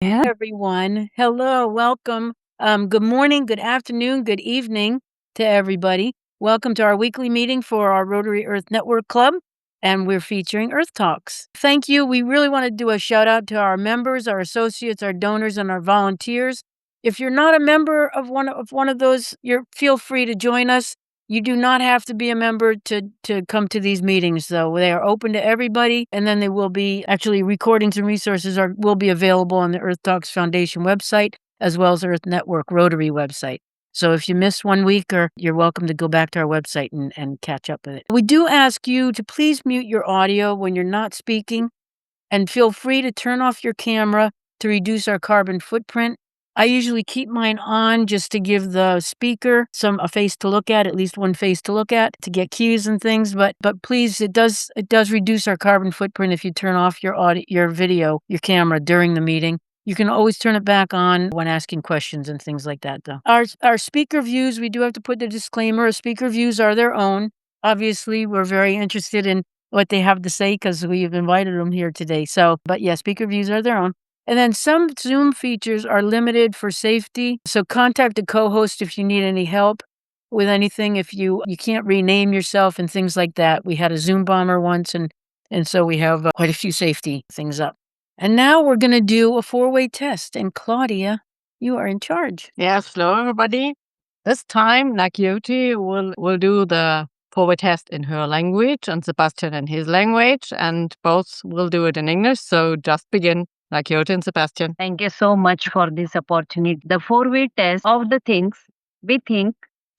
Yeah, everyone. Hello, welcome. Good morning, good afternoon, good evening to everybody. Welcome to our weekly meeting for our Rotary Earth Network Club, and we're featuring Earth Talks. Thank you. We really want to do a shout out to our members, our associates, our donors, and our volunteers. If you're not a member of one of those, feel free to join us. You do not have to be a member to come to these meetings, though. They are open to everybody, and then they will be actually recordings and resources will be available on the Earth Talks Foundation website as well as Earth Network Rotary website. So if you missed 1 week, you're welcome to go back to our website and catch up with it. We do ask you to please mute your audio when you're not speaking, and feel free to turn off your camera to reduce our carbon footprint. I usually keep mine on just to give the speaker a face to look at least one face to look at, to get cues and things. But please, it does reduce our carbon footprint if you turn off your audio, your video, your camera during the meeting. You can always turn it back on when asking questions and things like that, though. Our speaker views, we do have to put the disclaimer: speaker views are their own. Obviously, we're very interested in what they have to say because we've invited them here today. But yeah, speaker views are their own. And then some Zoom features are limited for safety. So contact a co-host if you need any help with anything. If you can't rename yourself and things like that. We had a Zoom bomber once, and so we have quite a few safety things up. And now we're going to do a 4-way test. And Claudia, you are in charge. Yes, hello everybody. This time Nakyoti will do the 4-way test in her language and Sebastian in his language, and both will do it in English. So just begin, Nakyoti and Sebastian. Thank you so much for this opportunity. The 4-way test of the things we think,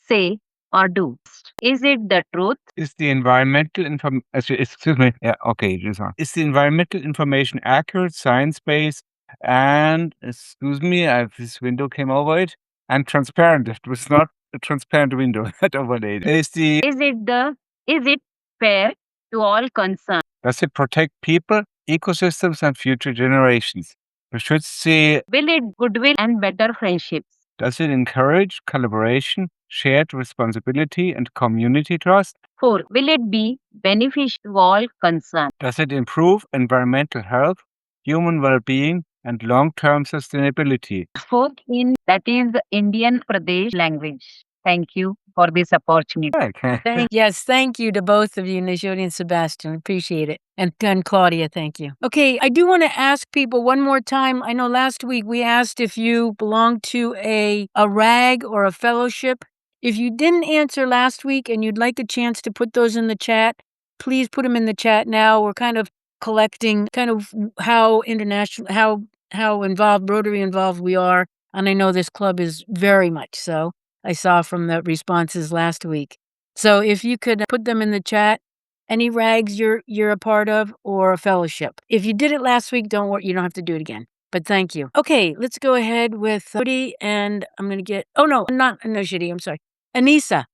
say, or do. Is it the truth? Is the environmental excuse me. Yeah, okay, this one. Is the environmental information accurate, science-based, and excuse me, this window came over it, and transparent? It was not a transparent window that overlaid. Is it fair to all concerned? Does it protect people, ecosystems, and future generations? We should see. Will it goodwill and better friendships? Does it encourage collaboration, shared responsibility, and community trust? 4. Will it be beneficial to all concerned? Does it improve environmental health, human well-being, and long-term sustainability? 4. That is the Indian Pradesh language. Thank you for this opportunity. Yes, thank you to both of you, Nishodi and Sebastian. Appreciate it. And Claudia, thank you. Okay, I do want to ask people one more time. I know last week we asked if you belong to a RAG or a fellowship. If you didn't answer last week and you'd like a chance to put those in the chat, please put them in the chat now. We're kind of collecting how international, how involved, Rotary involved we are. And I know this club is very much so. I saw from the responses last week. So if you could put them in the chat, any RAGs you're a part of or a fellowship. If you did it last week, don't worry, you don't have to do it again. But thank you. Okay, let's go ahead with Shidi, and I'm going to get, Shidi, I'm sorry. Anissa.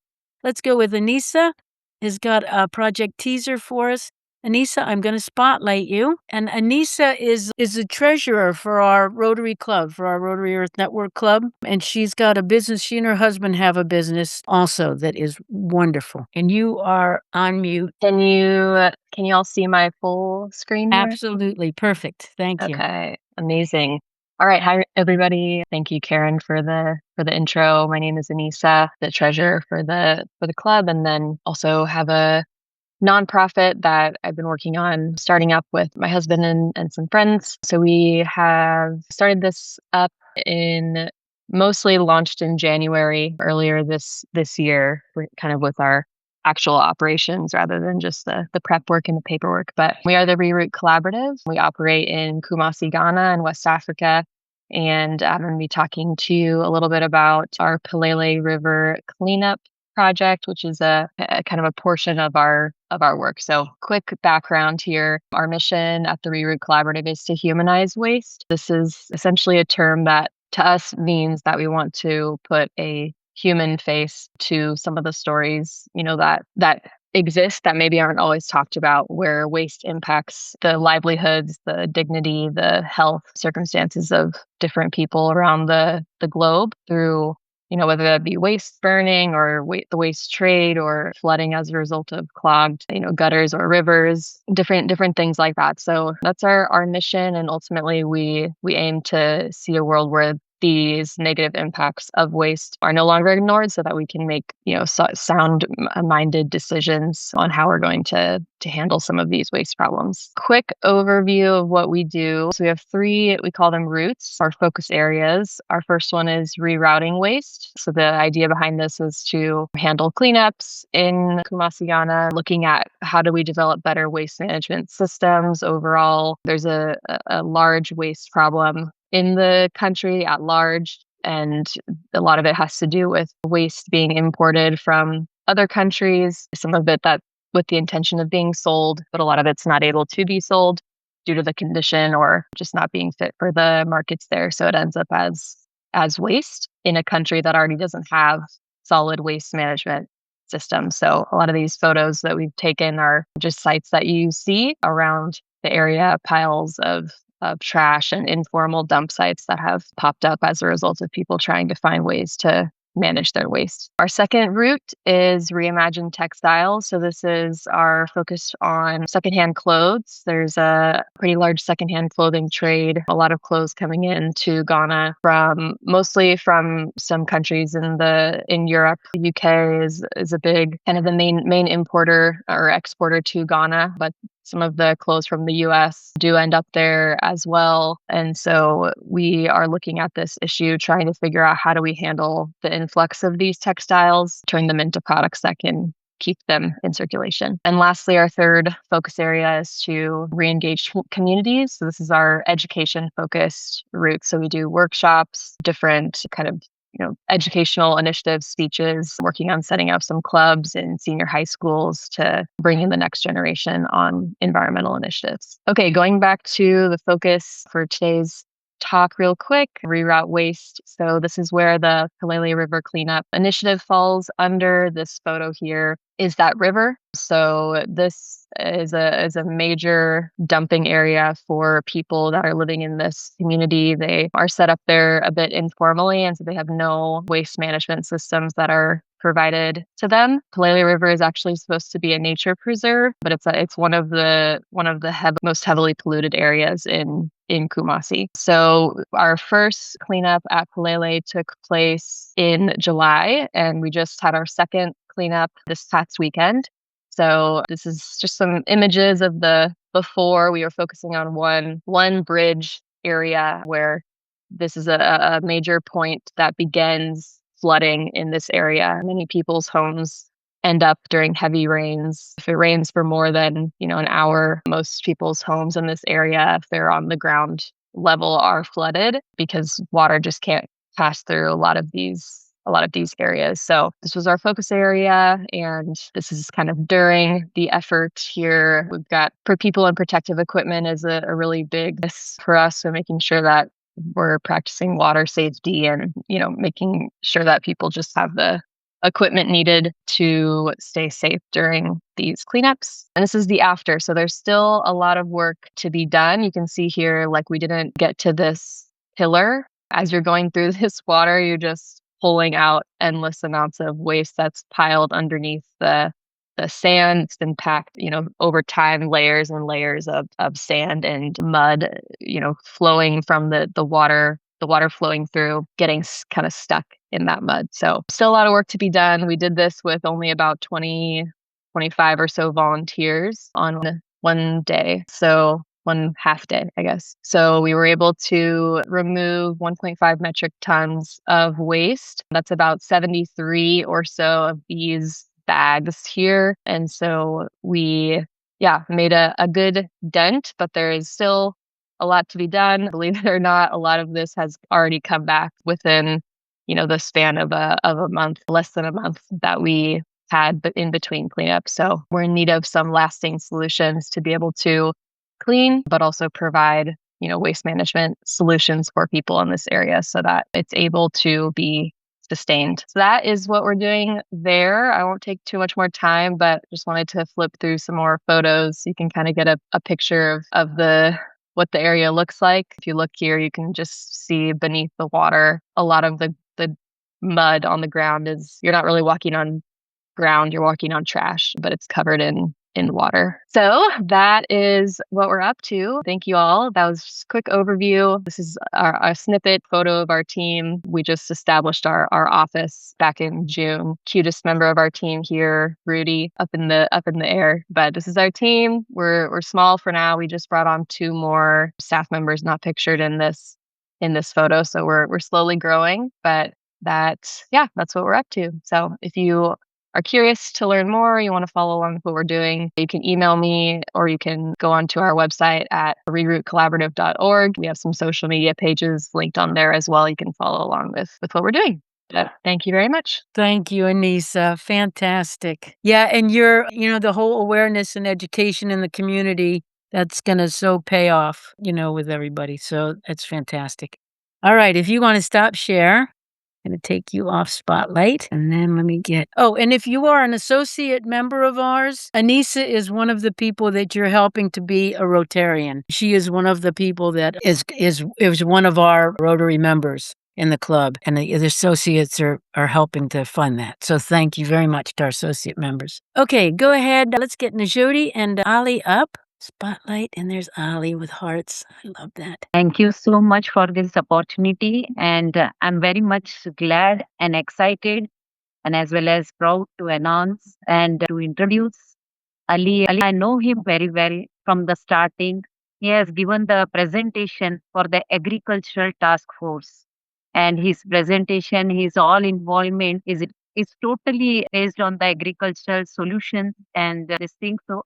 Let's go with Anissa. Has got a project teaser for us. Anissa, I'm going to spotlight you. And Anissa is the treasurer for our Rotary Club, for our Rotary Earth Network Club. And she's got a business. She and her husband have a business also that is wonderful. And you are on mute. Can you all see my full screen here? Absolutely. Perfect. Thank you. Okay. Amazing. All right. Hi, everybody. Thank you, Karen, for the intro. My name is Anissa, the treasurer for the club, and then also have a nonprofit that I've been working on starting up with my husband and some friends. So we have started this up mostly launched in January earlier this year, kind of with our actual operations rather than just the prep work and the paperwork. But we are the Reroute Collaborative. We operate in Kumasi, Ghana in West Africa. And I'm going to be talking to you a little bit about our Pelele River cleanup project, which is a kind of a portion of our work. So quick background here. Our mission at the Reroute Collaborative is to humanize waste. This is essentially a term that to us means that we want to put a human face to some of the stories, that exist that maybe aren't always talked about, where waste impacts the livelihoods, the dignity, the health circumstances of different people around the globe through whether that be waste burning or the waste trade or flooding as a result of clogged, gutters or rivers, different things like that. So that's our mission. And ultimately we aim to see a world where these negative impacts of waste are no longer ignored so that we can make, sound-minded decisions on how we're going to handle some of these waste problems. Quick overview of what we do. So we have 3, we call them routes, our focus areas. Our first one is rerouting waste. So the idea behind this is to handle cleanups in Kumasi, Ghana, looking at how do we develop better waste management systems overall. There's a large waste problem in the country at large, and a lot of it has to do with waste being imported from other countries, some of it that with the intention of being sold, but a lot of it's not able to be sold due to the condition or just not being fit for the markets there. So it ends up as waste in a country that already doesn't have solid waste management systems. So a lot of these photos that we've taken are just sites that you see around the area, piles of trash and informal dump sites that have popped up as a result of people trying to find ways to manage their waste. Our second route is Reimagine Textiles. So this is our focus on secondhand clothes. There's a pretty large secondhand clothing trade, a lot of clothes coming into Ghana mostly from some countries in Europe. The UK is a big kind of the main importer or exporter to Ghana, but some of the clothes from the US do end up there as well. And so we are looking at this issue, trying to figure out how do we handle the influx of these textiles, turn them into products that can keep them in circulation. And lastly, our third focus area is to re-engage communities. So this is our education-focused route. So we do workshops, different kind of educational initiatives, speeches, working on setting up some clubs in senior high schools to bring in the next generation on environmental initiatives. Okay, going back to the focus for today's talk real quick, reroute waste. So this is where the Kalele River Cleanup Initiative falls under. This photo here is that river. So this is a major dumping area for people that are living in this community. They are set up there a bit informally, and so they have no waste management systems that are provided to them. Kalele River is actually supposed to be a nature preserve, but it's one of the most heavily polluted areas in Kumasi. So our first cleanup at Kalele took place in July, and we just had our second cleanup this past weekend. So this is just some images of the before. We were focusing on one bridge area where this is a major point that begins flooding in this area. Many people's homes end up during heavy rains. If it rains for more than, an hour, most people's homes in this area, if they're on the ground level, are flooded because water just can't pass through a lot of these areas. So this was our focus area, and this is kind of during the effort here. We've got for people and protective equipment is a really big this for us. So making sure that we're practicing water safety and, making sure that people just have the equipment needed to stay safe during these cleanups. And this is the after. So there's still a lot of work to be done. You can see here, like we didn't get to this pillar. As you're going through this water, you're just pulling out endless amounts of waste that's piled underneath the sand. It's been packed, over time, layers and layers of sand and mud, flowing from the water flowing through, getting kind of stuck in that mud. So still a lot of work to be done. We did this with only about 25 or so volunteers on one day. So one half day, I guess. So we were able to remove 1.5 metric tons of waste. That's about 73 or so of these bags here. And so we, made a good dent, but there is still a lot to be done. Believe it or not, a lot of this has already come back within, the span of a month, less than a month that we had in between cleanups. So we're in need of some lasting solutions to be able to clean, but also provide, waste management solutions for people in this area so that it's able to be sustained. So that is what we're doing there. I won't take too much more time, but just wanted to flip through some more photos so you can kind of get a picture of what the area looks like. If you look here, you can just see beneath the water a lot of the mud on the ground is you're not really walking on ground, you're walking on trash, but it's covered in water. So that is what we're up to. Thank you all. That was just a quick overview. This is our snippet photo of our team. We just established our office back in June. Cutest member of our team here, Rudy, up in the air. But this is our team. We're small for now. We just brought on 2 more staff members not pictured in this photo. So we're slowly growing, but that's what we're up to. So if you are curious to learn more, you want to follow along with what we're doing, you can email me or you can go onto our website at rerootcollaborative.org. We have some social media pages linked on there as well. You can follow along with what we're doing. But thank you very much. Thank you, Anissa. Fantastic. Yeah, and the whole awareness and education in the community, that's going to so pay off, with everybody. So that's fantastic. All right, if you want to stop share, I'm going to take you off spotlight and then let me and if you are an associate member of ours, Anissa is one of the people that you're helping to be a Rotarian. She is one of the people that is one of our Rotary members in the club, and the associates are helping to fund that. So thank you very much to our associate members. Okay, go ahead. Let's get Najodi and Ali up. Spotlight, and there's Ali with hearts. I love that. Thank you so much for this opportunity, and I'm very much glad and excited and as well as proud to announce and to introduce Ali. I know him very well from the starting. He has given the presentation for the Agricultural Task Force, and his presentation, his all involvement is totally based on the agricultural solutions and this thing. So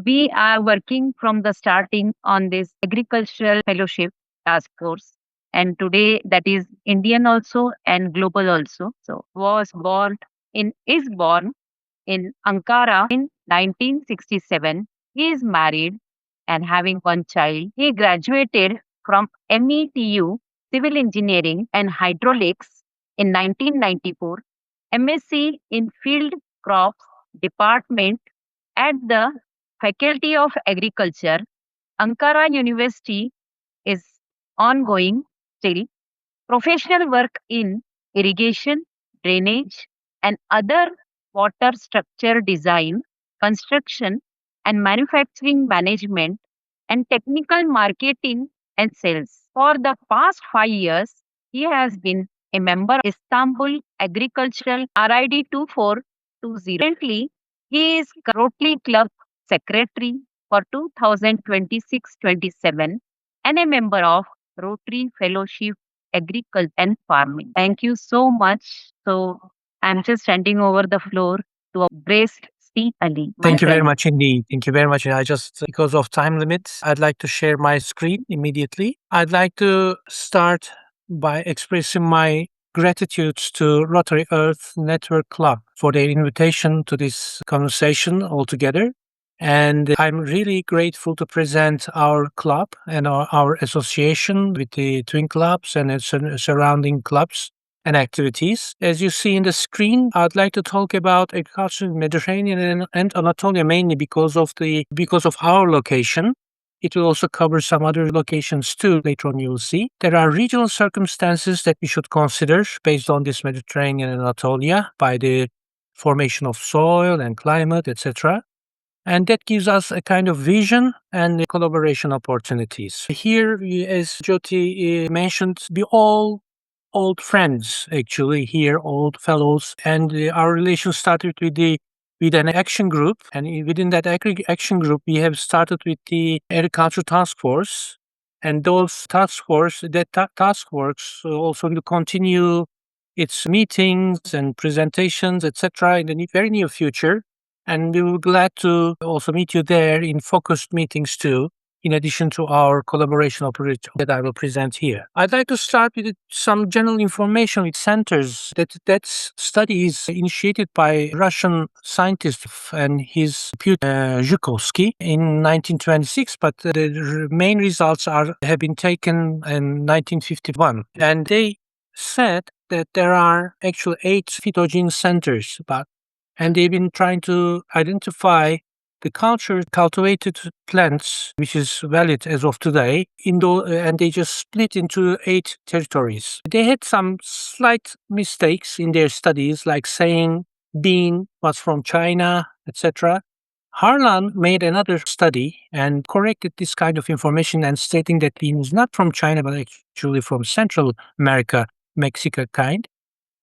we are working from the starting on this agricultural fellowship task force. And today that is Indian also and global also. So is born in Ankara in 1967. He is married and having one child. He graduated from METU Civil Engineering and Hydraulics in 1994, MSc in Field Crops Department at the Faculty of Agriculture, Ankara University is ongoing still. Professional work in irrigation, drainage, and other water structure design, construction, and manufacturing management, and technical marketing and sales. For the past 5 years, he has been a member of Istanbul Agricultural RID 2420. Currently, he is Rotary Club Secretary for 2026-27 and a member of Rotary Fellowship Agriculture and Farming. Thank you so much. So I'm just handing over the floor to a braced Steve Ali. Thank you very much indeed. Thank you very much. I just, because of time limits, I'd like to share my screen immediately. I'd like to start by expressing my gratitude to Rotary Earth Network Club for their invitation to this conversation altogether. And I'm really grateful to present our club and our association with the twin clubs and its surrounding clubs and activities. As you see in the screen, I'd like to talk about agriculture in Mediterranean and Anatolia mainly because of our location. It will also cover some other locations too. Later on, you will see. There are regional circumstances that we should consider based on this Mediterranean and Anatolia by the formation of soil and climate, etc. And that gives us a kind of vision and collaboration opportunities. Here, as Jyoti mentioned, we all old friends, actually, here, old fellows. And our relation started with an action group. And within that action group, we have started with the Agriculture Task Force. And task force also will continue its meetings and presentations, etc., in the very near future. And we will be glad to also meet you there in focused meetings too, in addition to our collaboration operation that I will present here. I'd like to start with some general information with centers. That study is initiated by Russian scientist and his pupil Zhukovsky in 1926, but the main results have been taken in 1951. And they said that there are actually 8 phytogen centers, and they've been trying to identify the culture cultivated plants, which is valid as of today, and they just split into 8 territories. They had some slight mistakes in their studies, like saying bean was from China, etc. Harlan made another study and corrected this kind of information and stating that bean is not from China, but actually from Central America, Mexico kind.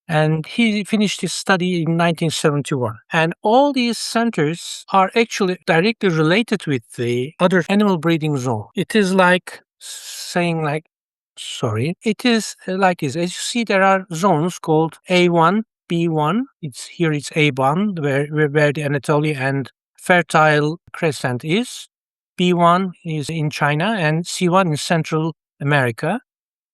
And he finished his study in 1971. And all these centers are actually directly related with the other animal breeding zone. It is like saying it is like this. As you see, there are zones called A1, B1. It's A1, where the Anatolia and Fertile Crescent is. B1 is in China and C1 in Central America.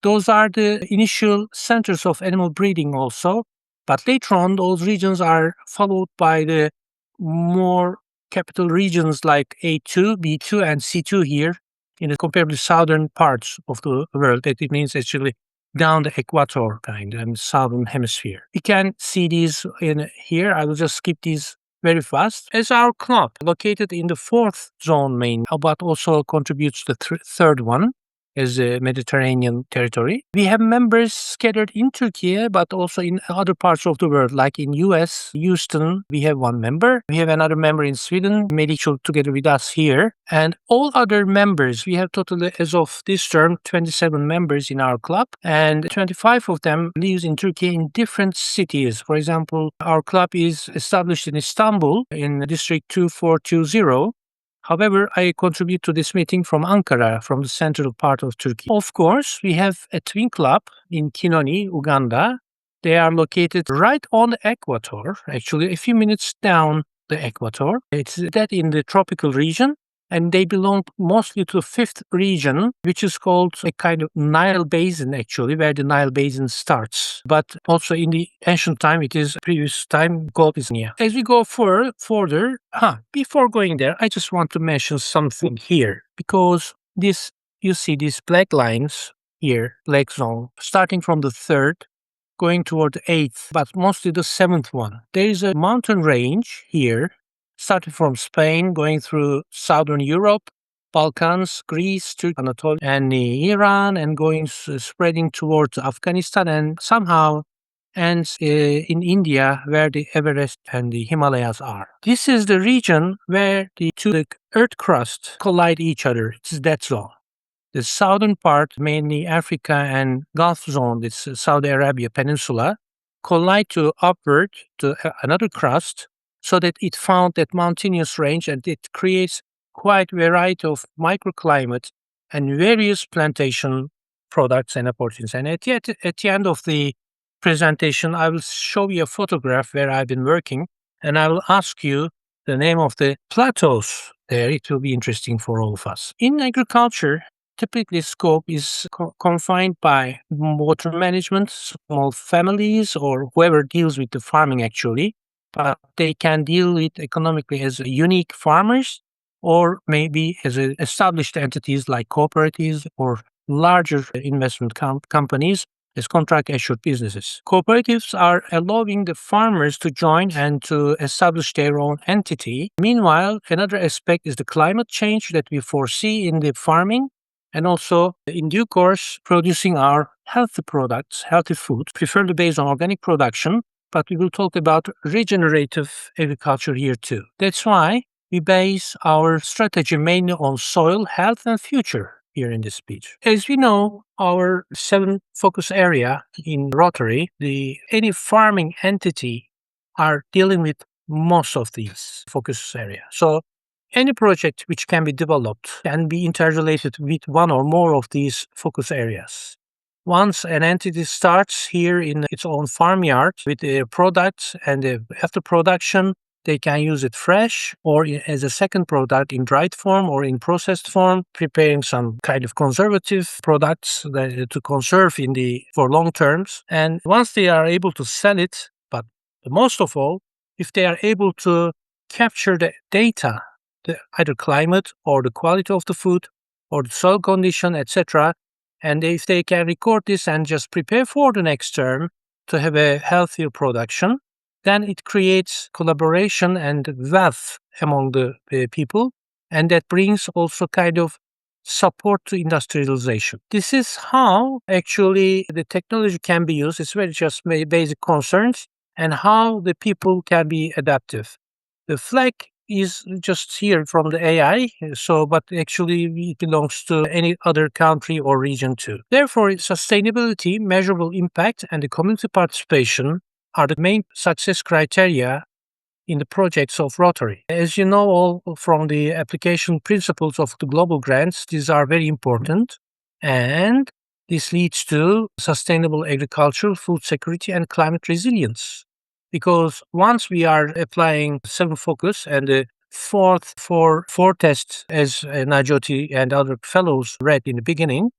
Those are the initial centers of animal breeding also, but later on those regions are followed by the more capital regions like A2, B2 and C2 here in the comparably southern parts of the world. That it means actually down the equator kind and southern hemisphere. We can see these in here. I will just skip these very fast. As our club, located in the 4th zone main, but also contributes to the 3rd one, as a Mediterranean territory. We have members scattered in Turkey, but also in other parts of the world, like in US, Houston, we have one member. We have another member in Sweden, medical together with us here. And all other members, we have totally, as of this term, 27 members in our club, and 25 of them lives in Turkey in different cities. For example, our club is established in Istanbul, in District 2420. However, I contribute to this meeting from Ankara, from the central part of Turkey. Of course, we have a twin club in Kinoni, Uganda. They are located right on the equator, actually a few minutes down the equator. It's that in the tropical region, and they belong mostly to the 5th region, which is called a kind of Nile Basin, actually, where the Nile Basin starts. But also in the ancient time, it is previous time called Isnia. As we go further, before going there, I just want to mention something here, because you see these black lines here, black zone, starting from the 3rd, going toward the 8th, but mostly the 7th one. There is a mountain range here, starting from Spain, going through southern Europe, Balkans, Greece, Turkey, Anatolia, and Iran, and going spreading towards Afghanistan, and somehow ends in India, where the Everest and the Himalayas are. This is the region where the earth crust collide each other. It's that zone. The southern part, mainly Africa and Gulf zone, this Saudi Arabia peninsula, collide to upward to another crust, so that it found that mountainous range, and it creates quite a variety of microclimate and various plantation products and opportunities. And at the end of the presentation, I will show you a photograph where I've been working, and I will ask you the name of the plateaus there. It will be interesting for all of us. In agriculture, typically scope is confined by water management, small families, or whoever deals with the farming actually, but they can deal with economically as unique farmers, or maybe as established entities like cooperatives or larger investment companies as contract assured businesses. Cooperatives are allowing the farmers to join and to establish their own entity. Meanwhile, another aspect is the climate change that we foresee in the farming, and also in due course producing our healthy products, healthy food, preferably based on organic production, but we will talk about regenerative agriculture here too. That's why we base our strategy mainly on soil, health, and future here in this speech. As we know, our 7 focus area in Rotary, any farming entity are dealing with most of these focus areas. So any project which can be developed can be interrelated with one or more of these focus areas. Once an entity starts here in its own farmyard with the product, and after production, they can use it fresh or as a second product in dried form or in processed form, preparing some kind of conservative products to conserve for long terms. And once they are able to sell it, but most of all, if they are able to capture the data, either climate or the quality of the food or the soil condition, etc., and if they can record this and just prepare for the next term to have a healthier production, then it creates collaboration and wealth among the people, and that brings also kind of support to industrialization. This is how actually the technology can be used. It's very just basic concerns and how the people can be adaptive. The flag is just here from the AI, but actually it belongs to any other country or region too. Therefore, sustainability, measurable impact, and the community participation are the main success criteria in the projects of Rotary. As you know, all from the application principles of the global grants, these are very important, and this leads to sustainable agriculture, food security, and climate resilience. Because once we are applying 7 focus and the four tests, as Najoti and other fellows read in the beginning,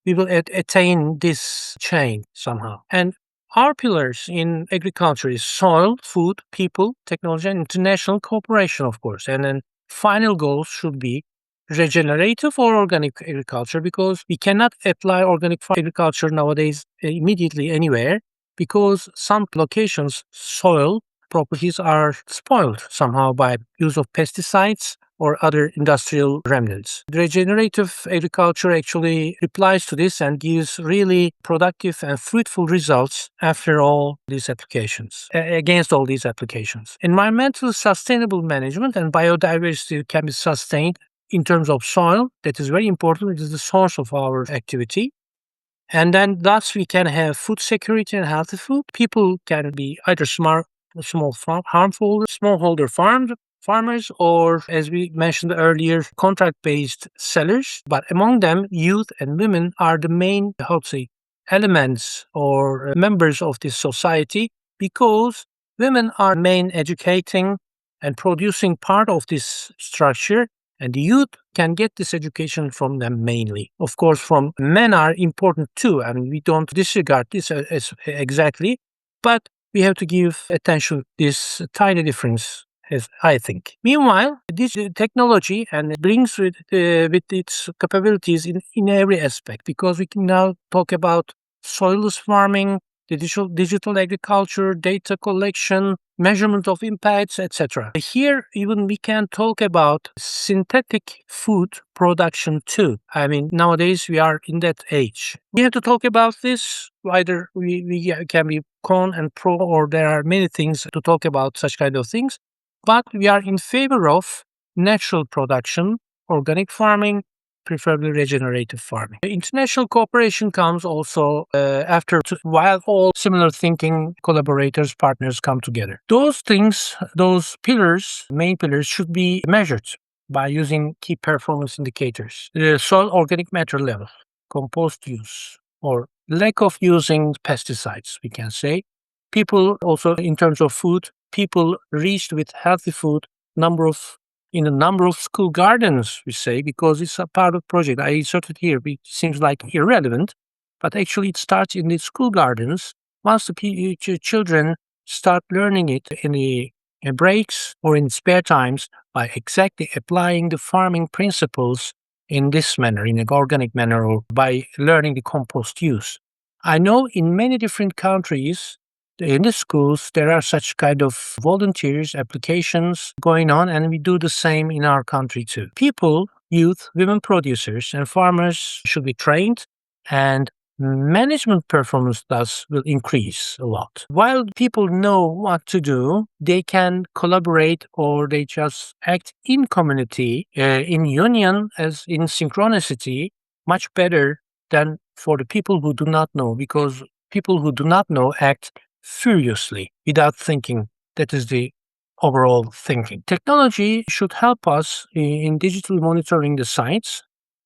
we will attain this chain somehow. And our pillars in agriculture is soil, food, people, technology, and international cooperation, of course. And then final goals should be regenerative or organic agriculture, because we cannot apply organic agriculture nowadays immediately anywhere, because some locations soil properties are spoiled somehow by use of pesticides or other industrial remnants. Regenerative agriculture actually replies to this and gives really productive and fruitful results after all these applications, against all these applications. Environmental sustainable management and biodiversity can be sustained in terms of soil. That is very important. It is the source of our activity. And then thus we can have food security and healthy food. People can be either smallholder farmers, or, as we mentioned earlier, contract-based sellers. But among them, youth and women are the main, elements or members of this society, because women are main educating and producing part of this structure, and the youth can get this education from them mainly. Of course, from men are important too. I mean, we don't disregard this as exactly, but we have to give attention to this tiny difference, as I think. Meanwhile, this technology and brings with its capabilities in every aspect, because we can now talk about soilless farming, digital agriculture, data collection, measurement of impacts, etc. Here, even we can talk about synthetic food production too. I mean, nowadays we are in that age. We have to talk about this. Either we can be con and pro, or there are many things to talk about such kind of things. But we are in favor of natural production, organic farming, preferably regenerative farming. International cooperation comes also while all similar thinking collaborators, partners come together. Those things, those pillars, main pillars, should be measured by using key performance indicators. The soil organic matter level, compost use, or lack of using pesticides, we can say. People also, in terms of food, people reached with healthy food, in a number of school gardens, we say, because it's a part of the project. I inserted here, it seems like irrelevant, but actually it starts in the school gardens. Once the children start learning it in the breaks or in spare times, by exactly applying the farming principles in this manner, in an organic manner, or by learning the compost use. I know in many different countries, in the schools, there are such kind of volunteers, applications going on, and we do the same in our country too. People, youth, women producers, and farmers should be trained, and management performance thus will increase a lot. While people know what to do, they can collaborate, or they just act in community, in union, as in synchronicity, much better than for the people who do not know, because people who do not know act furiously without thinking. That is the overall thinking. Technology should help us in digitally monitoring the sites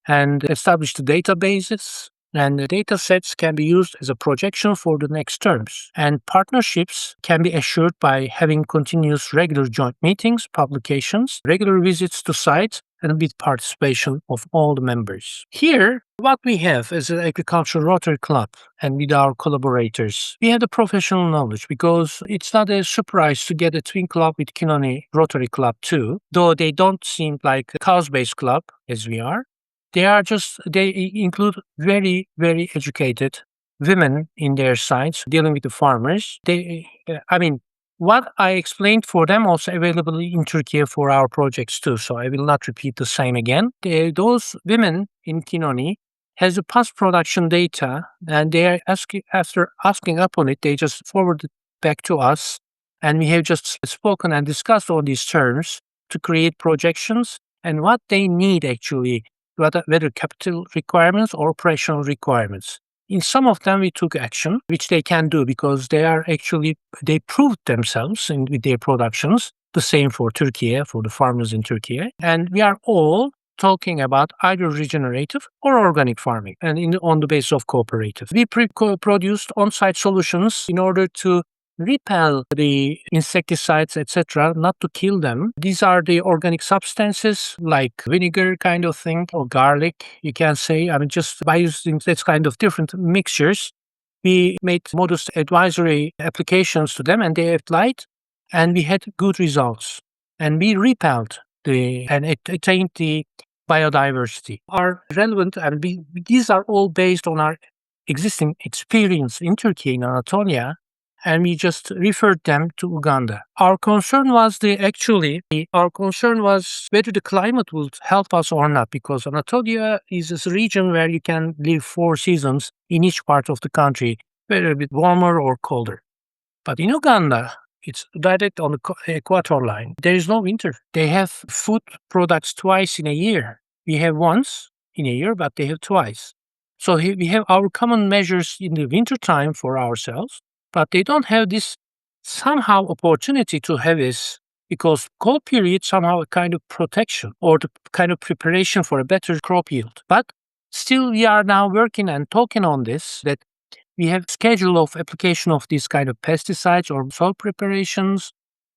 and establish the databases, and the data sets can be used as a projection for the next terms. And partnerships can be assured by having continuous regular joint meetings, publications, regular visits to sites, and with participation of all the members. Here, what we have as an agricultural Rotary Club and with our collaborators, we have the professional knowledge, because it's not a surprise to get a twin club with Kinoni Rotary Club too, though they don't seem like a cows-based club as we are. They include very, very educated women in their sites dealing with the farmers. what I explained for them also available in Turkey for our projects too. So I will not repeat the same again. Those women in Kinoni has the past production data, and they are after asking upon it, they just forward it back to us, and we have just spoken and discussed all these terms to create projections and what they need actually, whether capital requirements or operational requirements. In some of them, we took action, which they can do because they proved themselves with their productions. The same for Turkey, for the farmers in Turkey. And we are all talking about either regenerative or organic farming and on the basis of cooperative. We produced on-site solutions in order to repel the insecticides, etc., not to kill them. These are the organic substances like vinegar kind of thing or garlic, you can say. I mean, just by using this kind of different mixtures, we made modest advisory applications to them and they applied and we had good results. And we repelled and it attained the biodiversity. Are relevant and these are all based on our existing experience in Turkey, in Anatolia, and we just referred them to Uganda. Our concern was whether the climate would help us or not, because Anatolia is a region where you can live 4 seasons in each part of the country, whether a bit warmer or colder. But in Uganda, it's direct on the equator line. There is no winter. They have food products twice in a year. We have once in a year, but they have twice. So we have our common measures in the winter time for ourselves, but they don't have this somehow opportunity to have this, because cold period somehow a kind of protection or the kind of preparation for a better crop yield. But still we are now working and talking on this, that we have schedule of application of these kind of pesticides or soil preparations,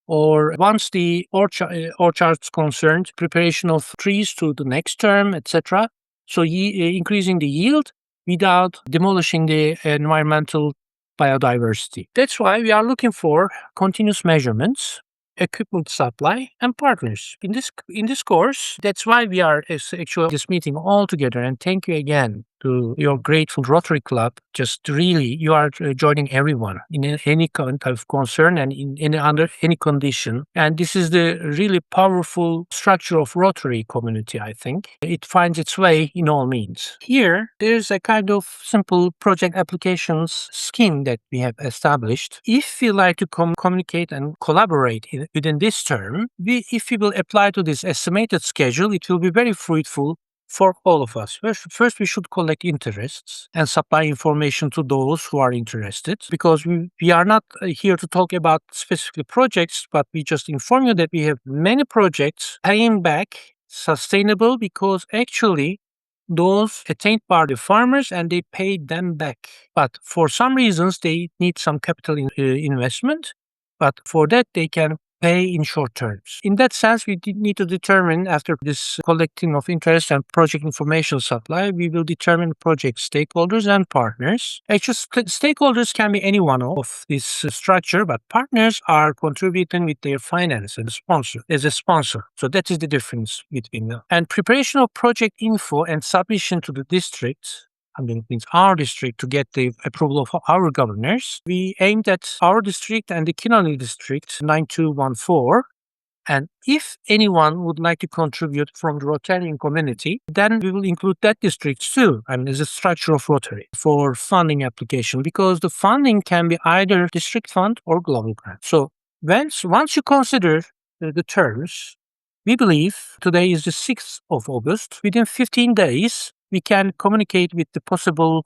or once the orchard's concerned, preparation of trees to the next term, etc. So increasing the yield without demolishing the environmental biodiversity. That's why we are looking for continuous measurements, equipment supply, and partners. In this course, that's why we are actually this meeting all together. And thank you again to your grateful Rotary Club. Just really, you are joining everyone in any kind of concern and under any condition. And this is the really powerful structure of Rotary community, I think. It finds its way in all means. Here, there's a kind of simple project applications scheme that we have established. If you like to communicate and collaborate within this term, if we will apply to this estimated schedule, it will be very fruitful for all of us. First, we should collect interests and supply information to those who are interested, because we are not here to talk about specific projects, but we just inform you that we have many projects paying back sustainable, because actually those attained by the farmers and they paid them back. But for some reasons, they need some capital investment, but for that they can pay in short terms. In that sense, we need to determine, after this collecting of interest and project information supply, we will determine project stakeholders and partners. Actually, stakeholders can be any one of this structure, but partners are contributing with their finance and as a sponsor. So that is the difference between them. And preparation of project info and submission to the district, it means our district, to get the approval of our governors. We aimed at our district and the Kinoni district 9214. And if anyone would like to contribute from the Rotarian community, then we will include that district too, as a structure of Rotary for funding application, because the funding can be either district fund or global grant. So once you consider the terms, we believe today is the 6th of August. Within 15 days, we can communicate with the possible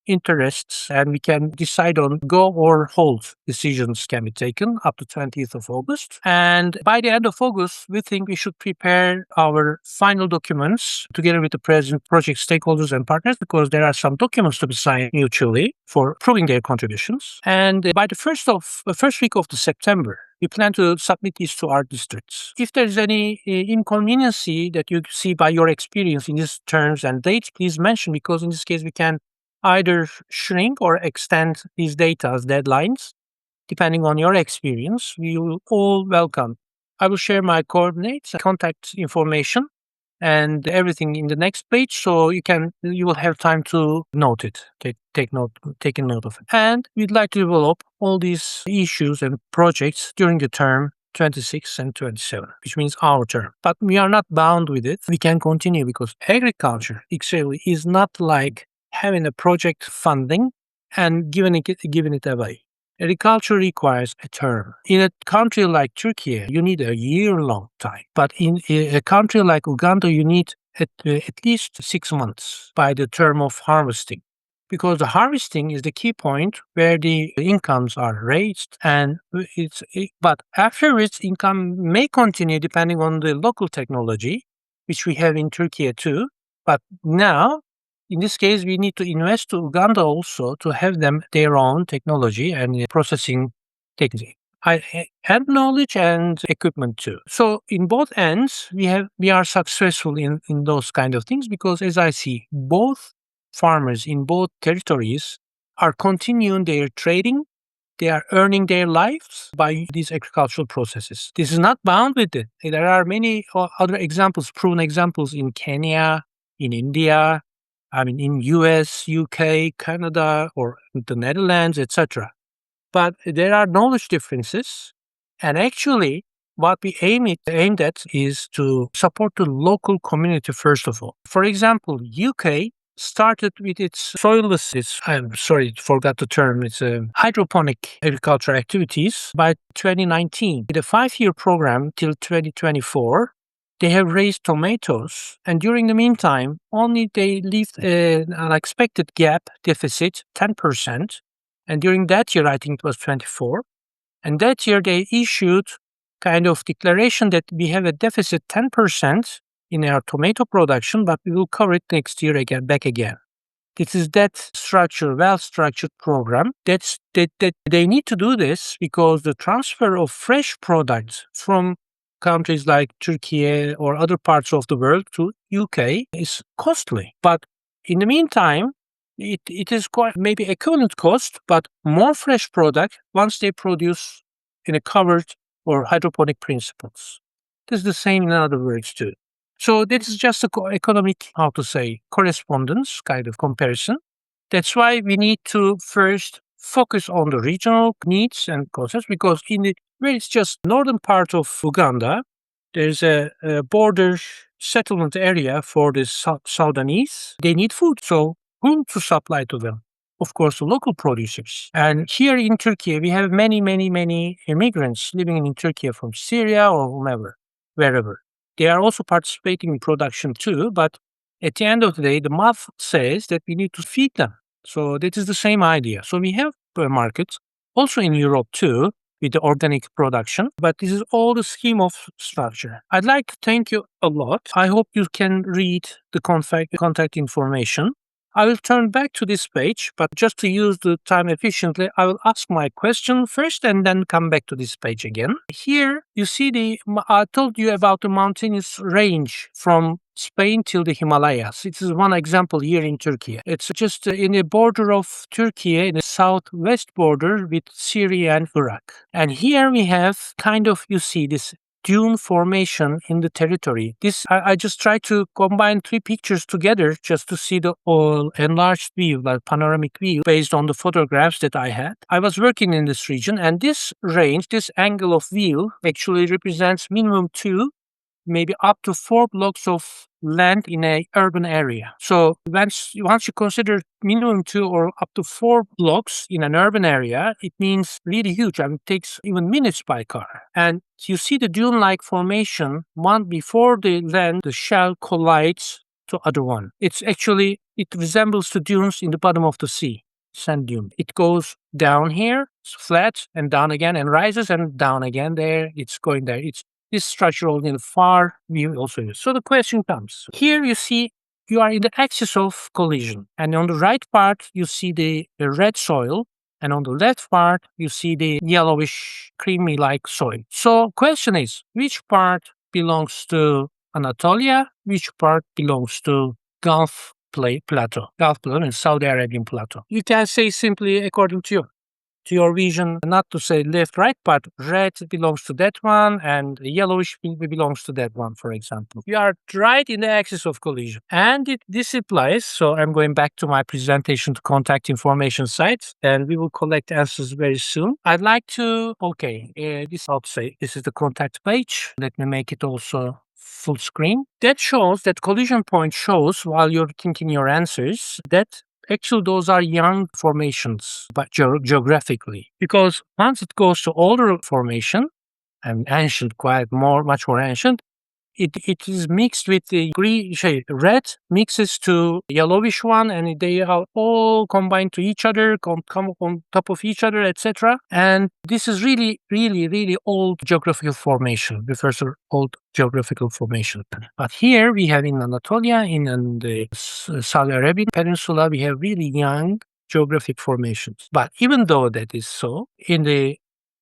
interests and we can decide on go or hold decisions can be taken up to 20th of August. And by the end of August, we think we should prepare our final documents together with the present project stakeholders and partners, because there are some documents to be signed mutually for proving their contributions. And by the first week of the September, we plan to submit these to our districts. If there's any inconveniency that you see by your experience in these terms and dates, please mention, because in this case we can either shrink or extend these data's deadlines, depending on your experience. We will all welcome. I will share my coordinates and contact information and everything in the next page, so you will have time to note it, take a note of it. And we'd like to develop all these issues and projects during the term 26 and 27, which means our term. But we are not bound with it. We can continue because agriculture actually is not like having a project funding and giving it away. Agriculture requires a term. In a country like Turkey, you need a year-long time. But in a country like Uganda, you need at least 6 months by the term of harvesting. Because the harvesting is the key point where the incomes are raised, and but afterwards income may continue depending on the local technology, which we have in Turkey too. But now, in this case, we need to invest to Uganda also to have them their own technology and processing technique. And knowledge and equipment too. So in both ends, we are successful in those kind of things because, as I see, both farmers in both territories are continuing their trading. They are earning their lives by these agricultural processes. This is not bound with it. There are many other examples, proven examples in Kenya, in India, in US, UK, Canada, or the Netherlands, etc. But there are knowledge differences, and actually, what we aimed at is to support the local community first of all. For example, UK started with its soilless, I'm sorry, forgot the term, it's hydroponic agriculture activities by 2019. With a 5-year program till 2024, they have raised tomatoes, and during the meantime, only they left an unexpected gap deficit, 10%. And during that year, I think it was 24. And that year, they issued kind of declaration that we have a deficit 10% in our tomato production, but we will cover it next year back again. This is that structure, well-structured program. That they need to do this because the transfer of fresh products from countries like Turkey or other parts of the world to UK is costly. But in the meantime, it is quite maybe equivalent cost, but more fresh product once they produce in a covered or hydroponic principles. This is the same in other words too. So this is just a economic, correspondence kind of comparison. That's why we need to first focus on the regional needs and concepts, because where it's just northern part of Uganda, there's a border settlement area for the Sudanese. They need food, so whom to supply to them? Of course, the local producers. And here in Turkey, we have many, many, many immigrants living in Turkey from Syria or wherever. They are also participating in production too, but at the end of the day, the math says that we need to feed them. So that is the same idea. So we have markets also in Europe too, with the organic production, but this is all the scheme of structure. I'd like to thank you a lot. I hope you can read the contact information. I will turn back to this page, but just to use the time efficiently, I will ask my question first and then come back to this page again. Here you see I told you about the mountainous range from Spain till the Himalayas. It is one example here in Turkey. It's just in the border of Turkey, in the southwest border with Syria and Iraq. And here we have you see this dune formation in the territory. I just try to combine 3 pictures together just to see the enlarged view, like panoramic view, based on the photographs that I had. I was working in this region, and this range, this angle of view, actually represents minimum 2, maybe up to 4 blocks of land in a urban area. So once you consider minimum 2 or up to 4 blocks in an urban area, it means really huge. It takes even minutes by car. And you see the dune-like formation, one before the shell collides to other one. It resembles the dunes in the bottom of the sea, sand dune. It goes down here, it's flat, and down again, and rises and down again there. It's going there. This structural in the far view also is. So the question comes. Here you see you are in the axis of collision. And on the right part, you see the red soil. And on the left part, you see the yellowish, creamy-like soil. So question is, which part belongs to Anatolia? Which part belongs to Gulf Plateau and Saudi Arabian Plateau? You can say simply according to you. to your vision, not to say left, right, but red belongs to that one and yellowish belongs to that one, for example. You are right in the axis of collision. And this applies. So I'm going back to my presentation to contact information sites, and we will collect answers very soon. I'd like to, this is the contact page. Let me make it also full screen. That shows that collision point shows while you're thinking your answers that actually those are young formations, but geographically, because once it goes to older formation and ancient, much more ancient, it is mixed with the red mixes to yellowish one, and they are all combined to each other, come on top of each other, etc. And this is really, really, really old geographical formation, refers to old geographical formation. But here we have in Anatolia, in the Saudi Arabian Peninsula, we have really young geographic formations. But even though that is so,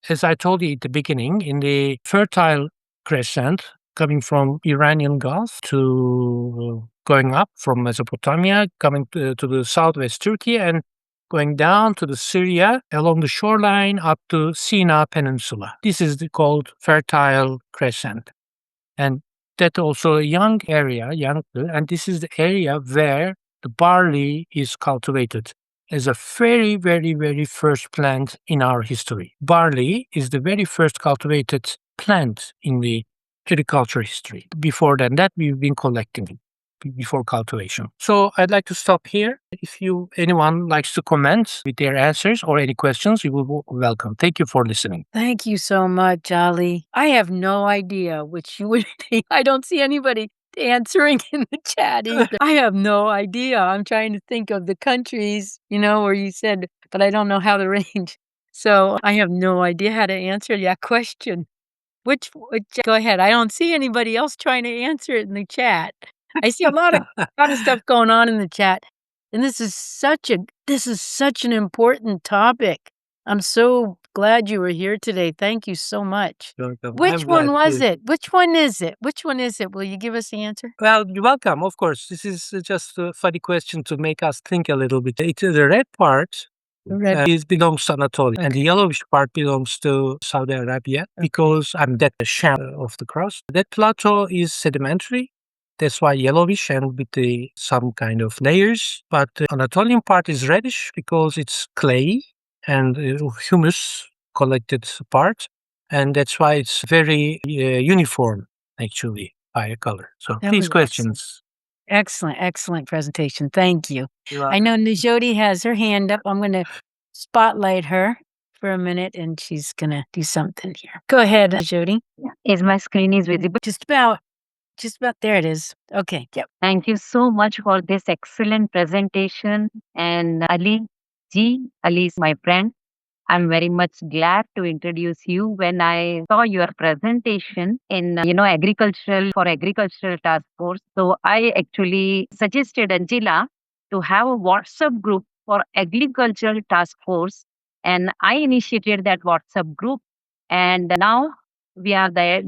as I told you at the beginning, in the Fertile Crescent, coming from Iranian Gulf to going up from Mesopotamia, coming to the southwest Turkey, and going down to the Syria along the shoreline up to Sinai Peninsula. This is called Fertile Crescent. And that also a young area, and this is the area where the barley is cultivated as a very, very, very first plant in our history. Barley is the very first cultivated plant in the agriculture history. Before that, we've been collecting it before cultivation. So I'd like to stop here. If anyone likes to comment with their answers or any questions, you will be welcome. Thank you for listening. Thank you so much, Ali. I have no idea which you would think. I don't see anybody answering in the chat either. I have no idea. I'm trying to think of the countries, where you said, but I don't know how to range. So I have no idea how to answer that question. Go ahead. I don't see anybody else trying to answer it in the chat. I see a lot of stuff going on in the chat, and this is such an important topic. I'm so glad you were here today. Thank you so much. You're welcome. Which one was it? Which one is it? Which one is it? Will you give us the answer? Well, you're welcome. Of course, this is just a funny question to make us think a little bit. The red part belongs to Anatolia, and the yellowish part belongs to Saudi Arabia, because that sham of the crust. That plateau is sedimentary. That's why yellowish and with some kind of layers. But the Anatolian part is reddish because it's clay and humus collected part, and that's why it's very uniform actually by color. So That please was questions. Excellent presentation. Thank you. You're I know Najodi has her hand up. I'm going to spotlight her for a minute, and she's going to do something here. Go ahead, Najodi. Is my screen is visible? Just about. There it is. Okay. Yep. Thank you so much for this excellent presentation. And Ali is my friend. I'm very much glad to introduce you. When I saw your presentation in, agricultural task force, so I actually suggested Angela to have a WhatsApp group for agricultural task force, and I initiated that WhatsApp group. And now you are the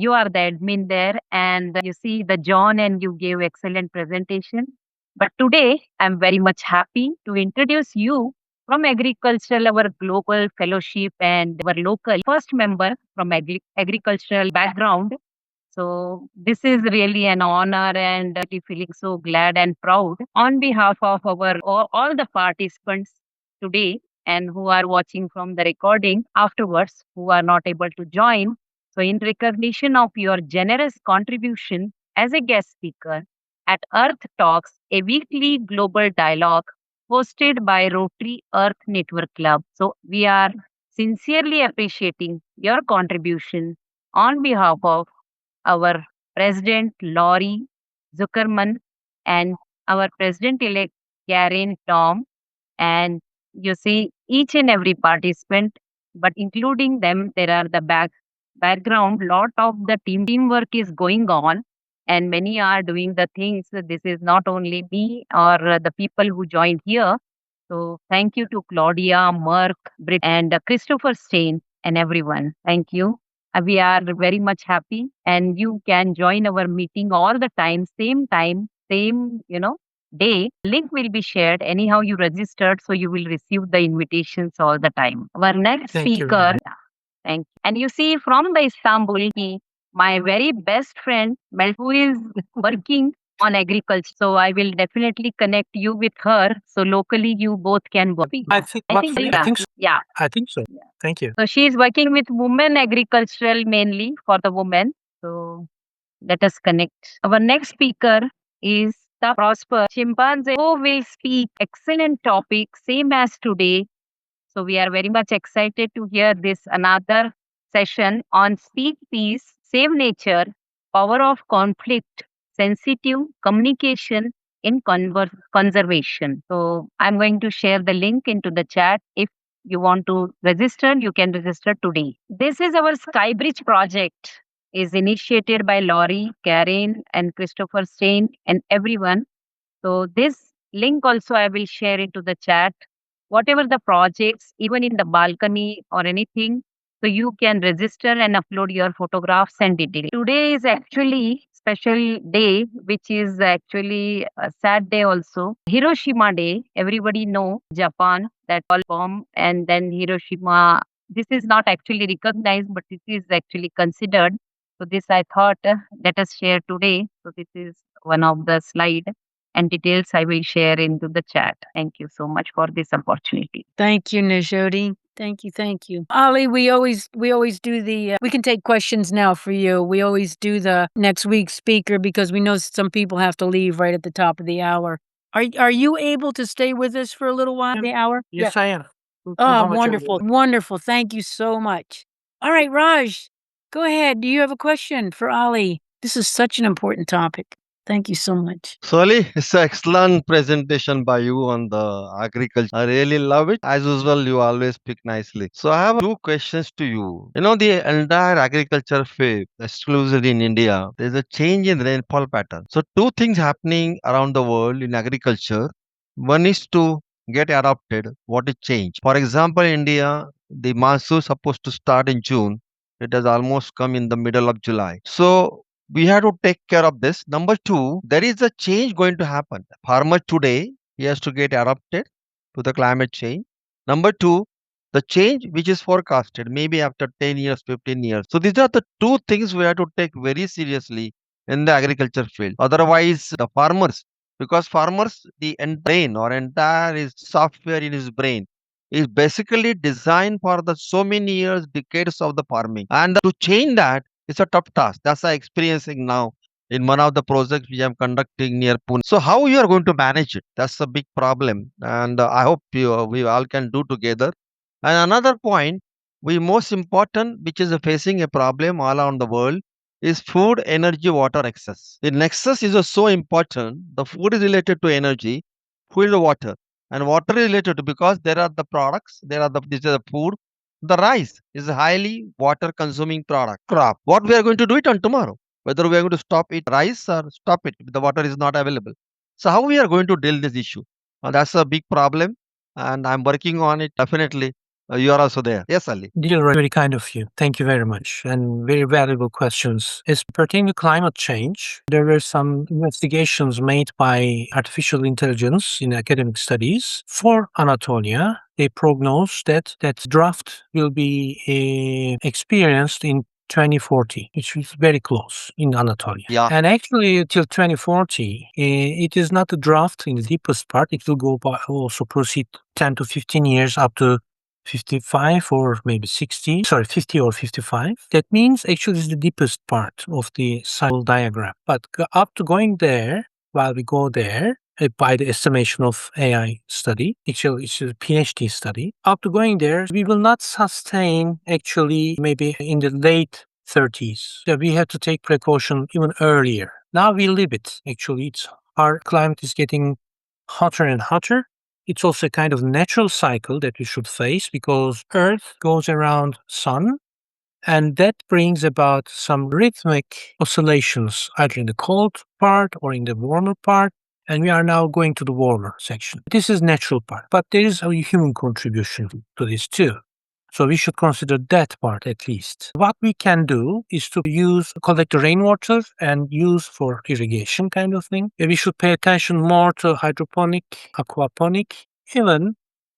admin there, and you see the John, and you gave excellent presentation. But today I'm very much happy to introduce you from agricultural, our global fellowship, and our local first member from agricultural background. So this is really an honor, and feeling so glad and proud on behalf of all the participants today, and who are watching from the recording afterwards, who are not able to join. So in recognition of your generous contribution as a guest speaker at Earth Talks, a weekly global dialogue hosted by Rotary Earth Network Club. So we are sincerely appreciating your contribution on behalf of our President Laurie Zuckerman and our President-elect Karen Tom, and you see each and every participant, but including them, there are the background. Lot of the teamwork is going on, and many are doing the things. This is not only me or the people who joined here. So thank you to Claudia, Mark, Britt, and Christopher Stain, and everyone. Thank you. We are very much happy, and you can join our meeting all the time, same, day. Link will be shared. Anyhow, you registered, so you will receive the invitations all the time. Our next Thank you. speaker, yeah, thank you. And you see, from the Istanbul, my very best friend, who is working on agriculture. So I will definitely connect you with her. So locally, you both can work. I think, I think, I think so. yeah. I think so. Thank you. So she is working with women agricultural mainly for the women. So let us connect. Our next speaker is Tapiwa Prosper Chimbadzwa, who will speak excellent topic, same as today. So we are very much excited to hear this another session on speak peace, save nature, power of conflict, sensitive communication in conservation. So I'm going to share the link into the chat. If you want to register, you can register today. This is our Skybridge project, is initiated by Laurie, Karen, and Christopher Stein and everyone. So this link also I will share into the chat. Whatever the projects, even in the balcony or anything, so you can register and upload your photographs and details. Today is actually special day, which is actually a sad day also. Hiroshima Day. Everybody know Japan, that all bomb, and then Hiroshima. This is not actually recognized, but it is actually considered. So this I thought let us share today. So this is one of the slide and details I will share into the chat. Thank you so much for this opportunity. Thank you, Nishodi. Thank you, thank you. Ali, we always do the we can take questions now for you. We always do the next week's speaker because we know some people have to leave right at the top of the hour. Are you able to stay with us for a little while, the hour? Yes, I am. Oh, wonderful. Wonderful. Thank you so much. All right, Raj, go ahead. Do you have a question for Ali? This is such an important topic. Thank you so much. So Ali, it's an excellent presentation by you on the agriculture. I really love it. As usual, you always speak nicely. So I have two questions to you. You know, the entire agriculture field, exclusively in India, there's a change in rainfall pattern. So two things happening around the world in agriculture. One is to get adopted. What is change? For example, India, the monsoon is supposed to start in June. It has almost come in the middle of July. So we have to take care of this. Number two, there is a change going to happen. Farmer today, he has to get adapted to the climate change. Number two, the change which is forecasted maybe after 10 years, 15 years. So these are the two things we have to take very seriously in the agriculture field. Otherwise, the farmers, because farmers, the brain or entire his software in his brain is basically designed for the so many years, decades of the farming. And to change that, it's a tough task. That's I experiencing now in one of the projects which I'm conducting near Pune. So how you are going to manage it? That's a big problem, and I hope we all can do together. And another point, we most important, which is facing a problem all around the world, is food, energy, water access. The nexus is so important. The food is related to energy, food, water, and water is related to because there are the products, there are the this is the food. The rice is a highly water consuming product crop. What we are going to do it on tomorrow? Whether we are going to stop it rice or stop it if the water is not available. So how we are going to deal this issue? That's a big problem, and I'm working on it. Definitely, you are also there. Yes, Ali. Dilroy, very kind of you. Thank you very much. And very valuable questions. As pertaining to climate change, there were some investigations made by artificial intelligence in academic studies for Anatolia. They prognose that drought will be experienced in 2040, which is very close in Anatolia. Yeah. And actually, till 2040, it is not a drought in the deepest part. It will go by also proceed 10 to 15 years up to 55 or maybe 60, 50 or 55. That means actually is the deepest part of the cycle diagram. But up to going there, while we go there, by the estimation of AI study, actually it's a PhD study, up to going there, we will not sustain actually maybe in the late 30s. So we have to take precaution even earlier. Now we live it. Actually, our climate is getting hotter and hotter. It's also a kind of natural cycle that we should face because Earth goes around Sun, and that brings about some rhythmic oscillations either in the cold part or in the warmer part. And we are now going to the warmer section. This is natural part, but there is a human contribution to this too. So we should consider that part at least. What we can do is to collect the rainwater and use for irrigation kind of thing. We should pay attention more to hydroponic, aquaponic, even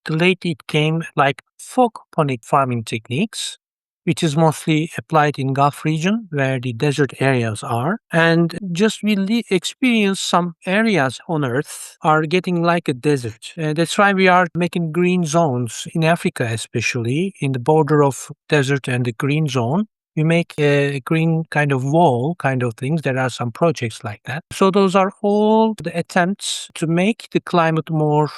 lately it came like fogponic farming techniques, which is mostly applied in Gulf region where the desert areas are. And just we experience some areas on Earth are getting like a desert. That's why we are making green zones in Africa, especially in the border of desert and the green zone. We make a green kind of wall kind of things. There are some projects like that. So those are all the attempts to make the climate more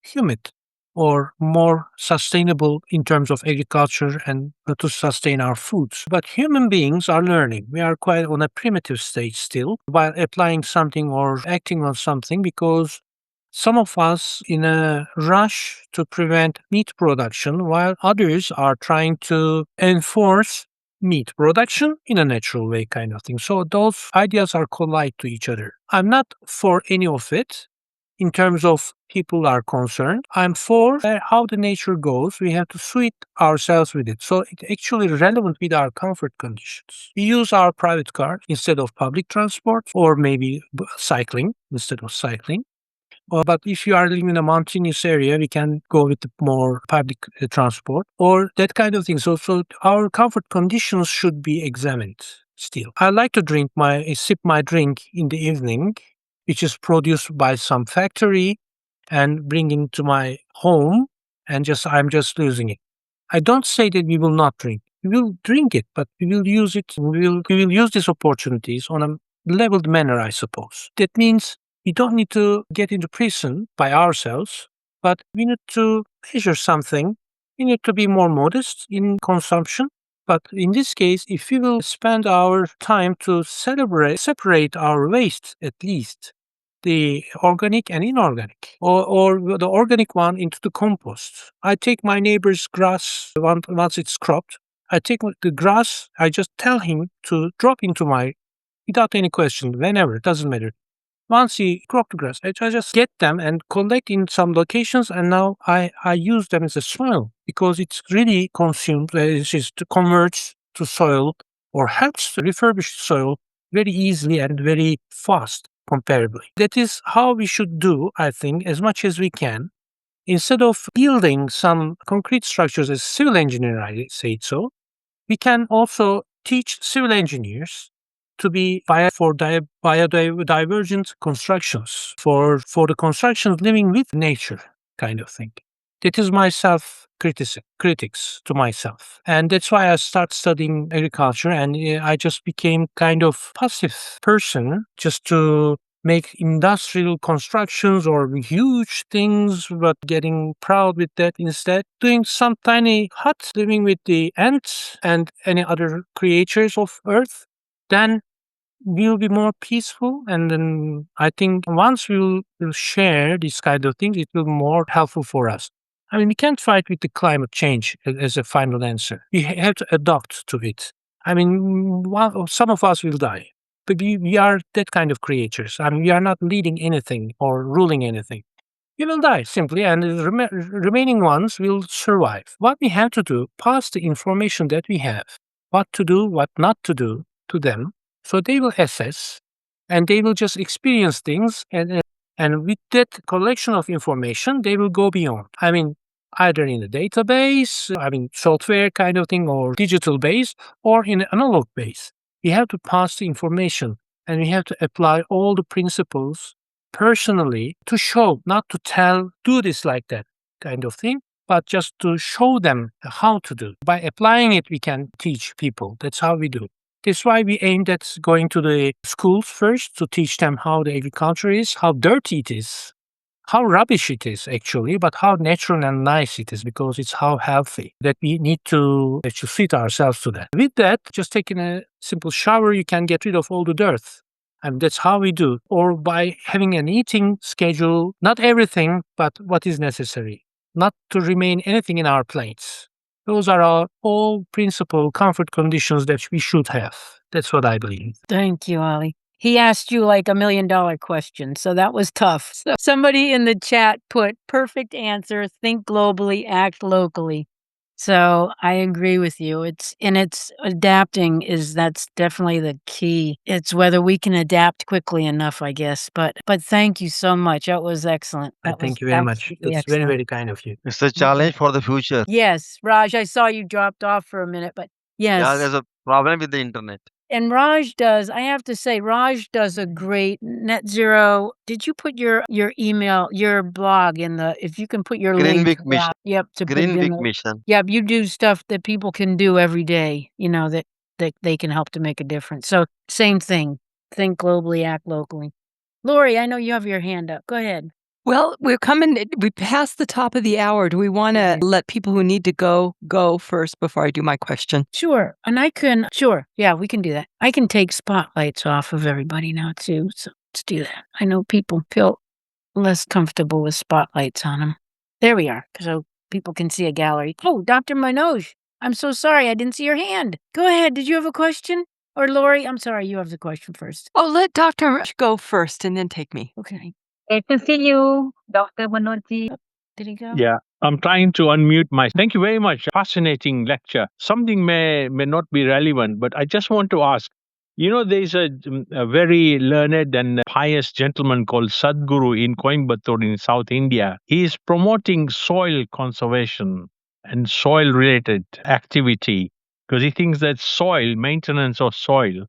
humid or more sustainable in terms of agriculture and to sustain our foods. But human beings are learning. We are quite on a primitive stage still while applying something or acting on something, because some of us in a rush to prevent meat production while others are trying to enforce meat production in a natural way kind of thing. So those ideas are collide to each other. I'm not for any of it in terms of people are concerned. I'm for how the nature goes. We have to suit ourselves with it. So it's actually relevant with our comfort conditions. We use our private car instead of public transport, or maybe cycling instead of cycling. But if you are living in a mountainous area, we can go with more public transport or that kind of thing. So our comfort conditions should be examined still. I like to sip my drink in the evening, which is produced by some factory and bring into my home, and I'm just losing it. I don't say that we will not drink. We will drink it, but we will use it. We will use these opportunities on a leveled manner, I suppose. That means we don't need to get into prison by ourselves, but we need to measure something. We need to be more modest in consumption. But in this case, if we will spend our time to separate our waste, at least the organic and inorganic, or the organic one into the compost. I take my neighbor's grass once it's cropped. I take the grass, I just tell him to drop into without any question, whenever, it doesn't matter. Once he crop the grass, I just get them and collect in some locations, and now I use them as a soil because it's really consumed, it just converts to soil or helps to refurbish soil very easily and very fast comparably. That is how we should do, I think, as much as we can. Instead of building some concrete structures as civil engineer, I say it so, we can also teach civil engineers to be biodivergent constructions for the constructions living with nature kind of thing. That is my critics to myself. And that's why I start studying agriculture, and I just became kind of passive person just to make industrial constructions or huge things, but getting proud with that instead. Doing some tiny hut, living with the ants and any other creatures of earth, then we'll be more peaceful. And then I think once we'll share these kind of things, it will be more helpful for us. I mean, we can't fight with the climate change as a final answer. We have to adapt to it. I mean, some of us will die, but we are that kind of creatures. I mean, we are not leading anything or ruling anything. We will die simply, and the remaining ones will survive. What we have to do, pass the information that we have, what to do, what not to do to them, so they will assess and they will just experience things, and with that collection of information, they will go beyond. I mean, either in a database, I mean, software kind of thing, or digital base, or in an analog base. We have to pass the information, and we have to apply all the principles personally to show, not to tell, do this like that kind of thing, but just to show them how to do. By applying it, we can teach people. That's how we do. That's why we aimed at going to the schools first to teach them how the agriculture is, how dirty it is, how rubbish it is actually, but how natural and nice it is, because it's how healthy that we need to actually fit ourselves to that. With that, just taking a simple shower, you can get rid of all the dirt. And that's how we do. Or by having an eating schedule, not everything, but what is necessary, not to remain anything in our plates. Those are all principal comfort conditions that we should have. That's what I believe. Thank you, Ali. He asked you like $1 million question, so that was tough. So somebody in the chat put perfect answer, think globally, act locally. So I agree with you. It's adapting that's definitely the key. It's whether we can adapt quickly enough, I guess. But thank you so much. That was excellent. That was Thank you very much. absolutely That's very, excellent. very kind of you. It's a challenge for the future. Yes, Raj, I saw you dropped off for a minute, but Yeah, yes. there's a problem with the internet. And Raj does, I have to say, Raj does a great net zero. Did you put your email, your blog in if you can put your link. Greenwick mission. Yep, to put it in Greenwick mission. Yep, you do stuff that people can do every day, that they can help to make a difference. So same thing. Think globally, act locally. Lori, I know you have your hand up. Go ahead. Well, we passed the top of the hour. Do we want to let people who need to go first before I do my question? Sure. And sure. Yeah, we can do that. I can take spotlights off of everybody now too. So let's do that. I know people feel less comfortable with spotlights on them. There we are. So people can see a gallery. Oh, Dr. Manoj, I'm so sorry. I didn't see your hand. Go ahead. Did you have a question? Or Lori, I'm sorry. You have the question first. Oh, let Dr. go first and then take me. Okay. Great to see you, Dr. Manojji. Did he go? Yeah, I'm trying to unmute my. Thank you very much. Fascinating lecture. Something may not be relevant, but I just want to ask. There's a very learned and pious gentleman called Sadhguru in Coimbatore in South India. He is promoting soil conservation and soil-related activity because he thinks that maintenance of soil,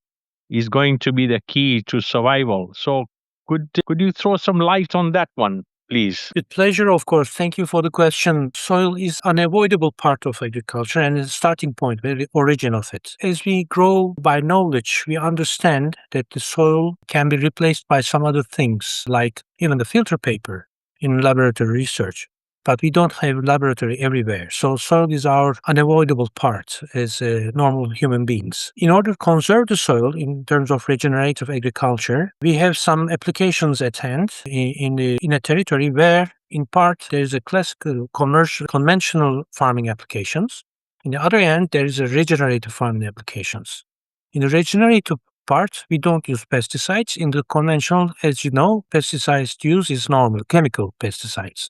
is going to be the key to survival. So, could you throw some light on that one, please? With pleasure, of course. Thank you for the question. Soil is unavoidable part of agriculture and is the starting point, the origin of it. As we grow by knowledge, we understand that the soil can be replaced by some other things, like even the filter paper in laboratory research. But we don't have laboratory everywhere. So soil is our unavoidable part as normal human beings. In order to conserve the soil in terms of regenerative agriculture, we have some applications at hand in a territory where in part there is a classical conventional farming applications. On the other hand, there is a regenerative farming applications. In the regenerative part, we don't use pesticides. In the conventional, as you know, pesticides use is normal, chemical pesticides.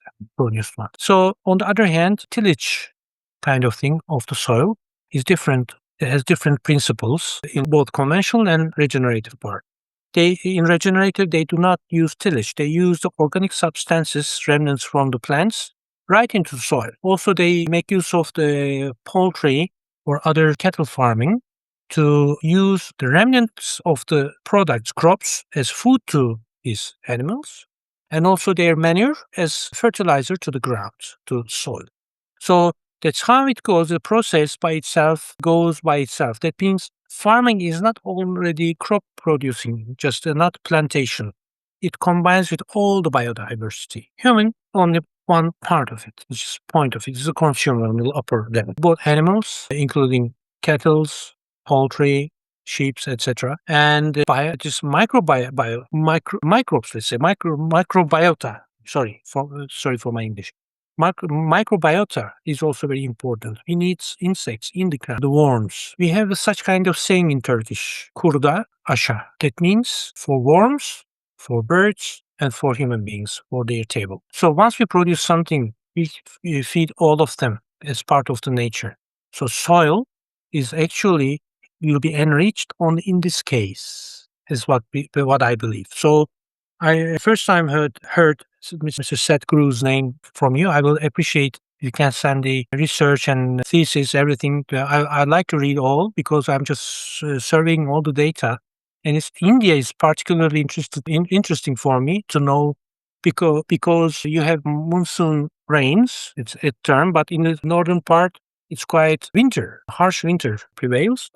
So, on the other hand, tillage kind of thing of the soil is different. It has different principles in both conventional and regenerative part. In regenerative, they do not use tillage. They use the organic substances, remnants from the plants, right into the soil. Also, they make use of the poultry or other cattle farming to use the remnants of the products, crops, as food to these animals, and also their manure as fertilizer to the ground, to the soil. So that's how it goes. The process by itself goes by itself. That means farming is not already crop producing, just not plantation. It combines with all the biodiversity. Human, only one part of it, which is point of it, is the consumer on the upper level. Both animals, including cattle, poultry, sheep, etc., and microbes. Let's say microbiota. Sorry for my English. Microbiota is also very important. We need insects in the ground, the worms. We have such kind of saying in Turkish, kurda asha. That means for worms, for birds, and for human beings, for their table. So once we produce something, we feed all of them as part of the nature. So soil is actually will be enriched only in this case, is what I believe. So I first time heard Mr. Sadhguru's name from you. I will appreciate you can send the research and thesis, everything. I'd like to read all because I'm just surveying all the data. And India is particularly interesting for me to know because you have monsoon rains, it's a term, but in the northern part, it's quite harsh winter prevails.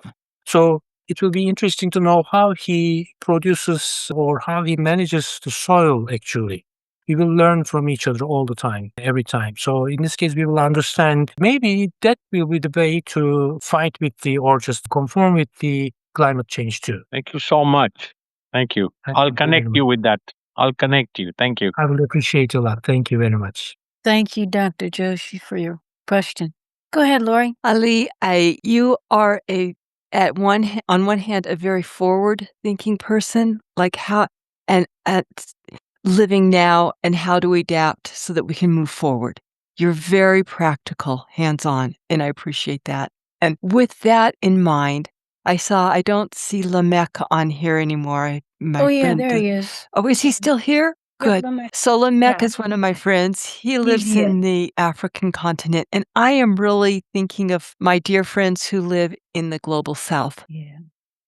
So it will be interesting to know how he produces or how he manages the soil actually. We will learn from each other all the time, every time. So in this case, we will understand maybe that will be the way to fight with or just conform with the climate change too. Thank you so much. Thank you. I'll connect you with that. I'll connect you. Thank you. I will appreciate a lot. Thank you very much. Thank you, Dr. Joshi, for your question. Go ahead, Lori. Ali, you are on one hand, a very forward-thinking person, like how and living now, and how do we adapt so that we can move forward? You're very practical, hands-on, and I appreciate that. And with that in mind, I don't see Lamech on here anymore. My Oh, yeah, friend, there he is. oh, is he still here? Yep, Good. Lamech. So Lamech Yeah. is one of my friends. He He's lives here. in the African continent, and I am really thinking of my dear friends who live in the global south. Yeah.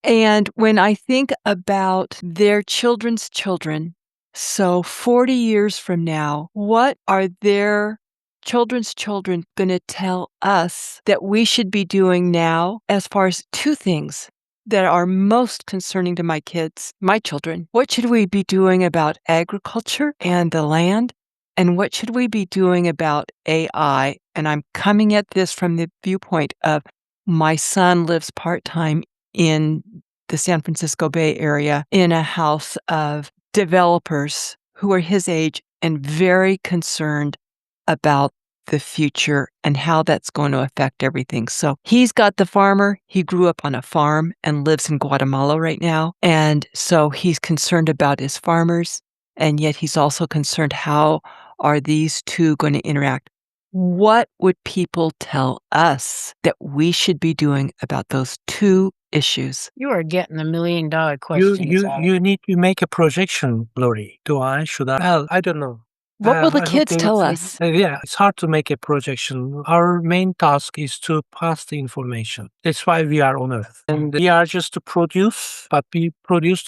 And when I think about their children's children, so 40 years from now, what are their children's children going to tell us that we should be doing now as far as two things that are most concerning to my kids, my children? What should we be doing about agriculture and the land? And what should we be doing about AI? And I'm coming at this from the viewpoint of my son lives part-time in the San Francisco Bay Area in a house of developers who are his age and very concerned about the future and how that's going to affect everything. So he's got the farmer. He grew up on a farm and lives in Guatemala right now. And so he's concerned about his farmers. And yet he's also concerned, how are these two going to interact? What would people tell us that we should be doing about those two issues? You are getting the $1 million You questions out. you need to make a projection, Lori. Should I? Well, I don't know. What will the I hope kids they tell will. us? Yeah, it's hard to make a projection. Our main task is to pass the information. That's why we are on Earth, and we are just to produce. But we produce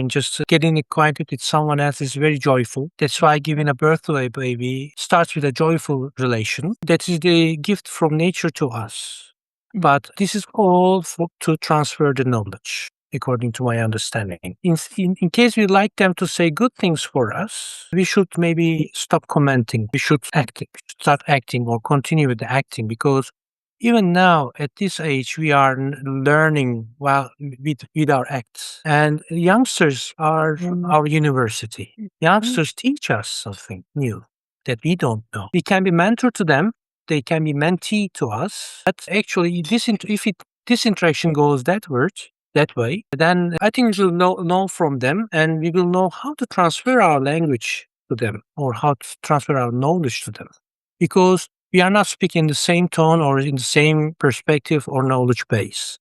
just getting acquainted with someone else is very joyful. That's why giving a birth to a baby starts with a joyful relation. That is the gift from nature to us. But this is all to transfer the knowledge, according to my understanding. In case we like them to say good things for us, we should maybe stop commenting. We should start acting or continue with the acting, because even now at this age, we are learning with our acts. And youngsters are our university. Youngsters teach us something new that we don't know. We can be mentor to them. They can be mentee to us. But actually, this interaction goes that way, then I think we will know from them, and we will know how to transfer our language to them, or how to transfer our knowledge to them. Because we are not speaking the same tone or in the same perspective or knowledge base.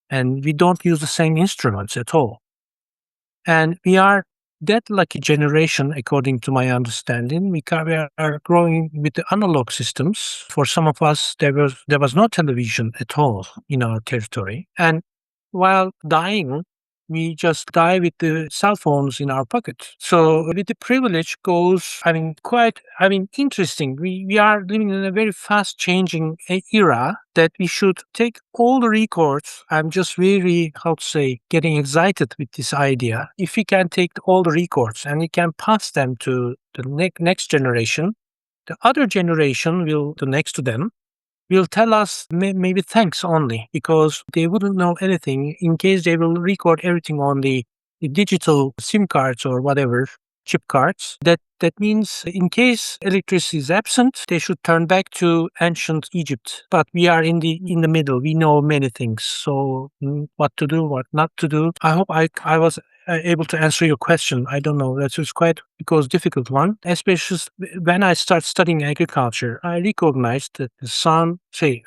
And we don't use the same instruments at all. And we are that lucky generation, according to my understanding. We are growing with the analog systems. For some of us, there was no television at all in our territory. And while dying, we just die with the cell phones in our pocket. So with the privilege goes, interesting. We are living in a very fast changing era that we should take all the records. I'm just really, getting excited with this idea. If we can take all the records and we can pass them to the next generation, the other generation the next to them, will tell us maybe thanks only, because they wouldn't know anything in case they will record everything on the digital SIM cards or whatever, chip cards. That means in case electricity is absent, they should turn back to ancient Egypt. But we are in the middle. We know many things. So what to do, what not to do. I hope I was able to answer your question. I don't know. That was quite difficult one. Especially when I start studying agriculture, I recognized that